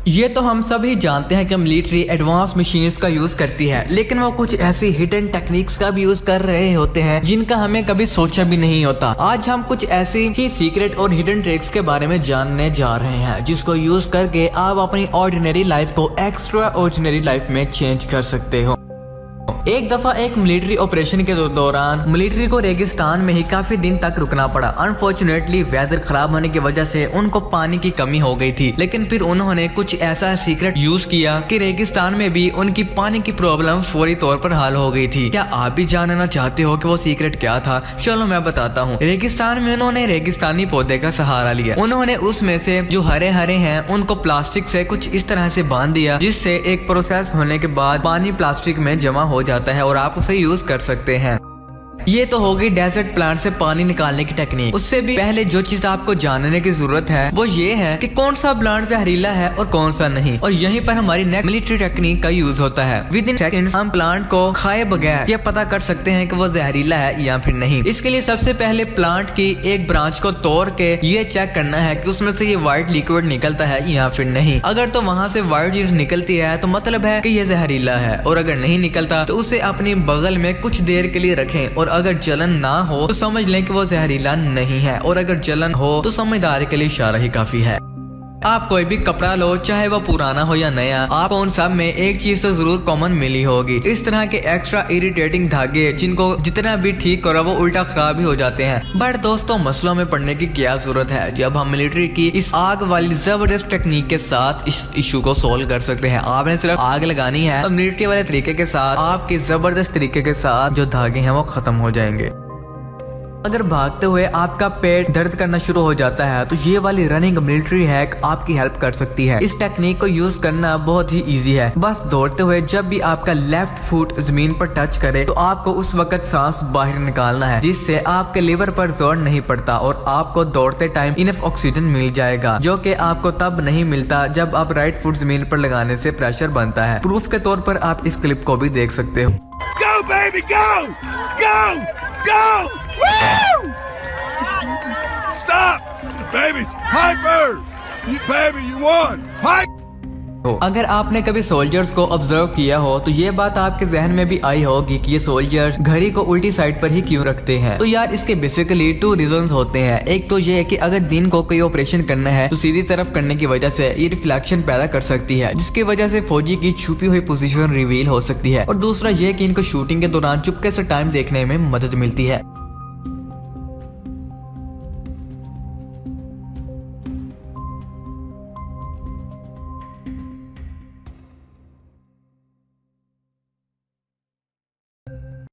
ये तो हम सब ही जानते हैं कि मिलिट्री एडवांस मशीन्स का यूज करती है, लेकिन वो कुछ ऐसी हिडन टेक्निक्स का भी यूज कर रहे होते हैं जिनका हमें कभी सोचा भी नहीं होता। आज हम कुछ ऐसी ही सीक्रेट और हिडन ट्रिक्स के बारे में जानने जा रहे हैं जिसको यूज करके आप अपनी ऑर्डिनरी लाइफ को एक्स्ट्रा ऑर्डिनरी लाइफ में चेंज कर सकते हो। एक दफा एक मिलिट्री ऑपरेशन के दौरान मिलिट्री को रेगिस्तान में ही काफी दिन तक रुकना पड़ा। अनफॉर्चुनेटली वेदर खराब होने की वजह से उनको पानी की कमी हो गई थी, लेकिन फिर उन्होंने कुछ ऐसा सीक्रेट यूज किया कि रेगिस्तान में भी उनकी पानी की प्रॉब्लम फौरी तौर पर हल हो गई थी। क्या आप भी जानना चाहते हो कि वो सीक्रेट क्या था? चलो मैं बताता हूँ। रेगिस्तान में उन्होंने रेगिस्तानी पौधे का सहारा लिया। उन्होंने उसमें से जो हरे हरे हैं उनको प्लास्टिक से कुछ इस तरह से बांध दिया जिससे एक प्रोसेस होने के बाद पानी प्लास्टिक में जमा हो जाता है और आप उसे यूज कर सकते हैं। ये तो होगी डेजर्ट प्लांट से पानी निकालने की टेक्निक। उससे भी पहले जो चीज आपको जानने की जरूरत है वो ये है कि कौन सा प्लांट जहरीला है और कौन सा नहीं, और यहीं पर हमारी नेक्स्ट मिलिट्री टेक्निक का यूज होता है। विद इन सेकंड्स हम प्लांट को खाए बगैर ये पता कर सकते हैं कि वो जहरीला है या फिर नहीं। इसके लिए सबसे पहले प्लांट की एक ब्रांच को तोड़ के ये चेक करना है कि उसमें से ये व्हाइट लिक्विड निकलता है या फिर नहीं। अगर तो वहां से व्हाइट चीज निकलती है तो मतलब है कि ये जहरीला है, और अगर नहीं निकलता तो उसे अपनी बगल में कुछ देर के लिए रखें, और अगर जलन ना हो तो समझ लें कि वो जहरीला नहीं है, और अगर जलन हो तो समझदारी के लिए इशारा ही काफी है। आप कोई भी कपड़ा लो, चाहे वो पुराना हो या नया, आपको उन सब में एक चीज तो जरूर कॉमन मिली होगी। इस तरह के एक्स्ट्रा इरिटेटिंग धागे जिनको जितना भी ठीक करो वो उल्टा खराब ही हो जाते हैं। बट दोस्तों, मसलों में पड़ने की क्या जरूरत है जब हम मिलिट्री की इस आग वाली जबरदस्त टेक्निक के साथ इस इशू को सोल्व कर सकते हैं। आपने सिर्फ आग लगानी है और मिलिट्री वाले तरीके के साथ, आपके जबरदस्त तरीके के साथ जो धागे हैं वो खत्म हो जाएंगे। अगर भागते हुए आपका पेट दर्द करना शुरू हो जाता है तो ये वाली रनिंग मिलिट्री हैक आपकी हेल्प कर सकती है। इस टेक्निक को यूज करना बहुत ही इजी है। बस दौड़ते हुए जब भी आपका लेफ्ट फुट जमीन पर टच करे तो आपको उस वक्त सांस बाहर निकालना है, जिससे आपके लिवर पर जोर नहीं पड़ता और आपको दौड़ते टाइम इनफ ऑक्सीजन मिल जाएगा, जो कि आपको तब नहीं मिलता जब आप राइट फुट जमीन पर लगाने से प्रेशर बनता है। प्रूफ के तौर पर आप इस क्लिप को भी देख सकते हो। Go, baby, go! Go! Go! Woo! Stop! Baby's hyper! Baby, you won! Hyper! अगर आपने कभी सोल्जर्स को ऑब्जर्व किया हो तो ये बात आपके जहन में भी आई होगी कि ये सोल्जर्स घड़ी को उल्टी साइड पर ही क्यों रखते हैं। तो यार, इसके बेसिकली 2 रीजंस होते हैं। एक तो ये है कि अगर दिन को कोई ऑपरेशन करना है तो सीधी तरफ करने की वजह से ये रिफ्लेक्शन पैदा कर सकती है, जिसकी वजह से फौजी की छुपी हुई पोजीशन रिवील हो सकती है। और दूसरा ये कि इनको शूटिंग के दौरान चुपके से टाइम देखने में मदद मिलती है।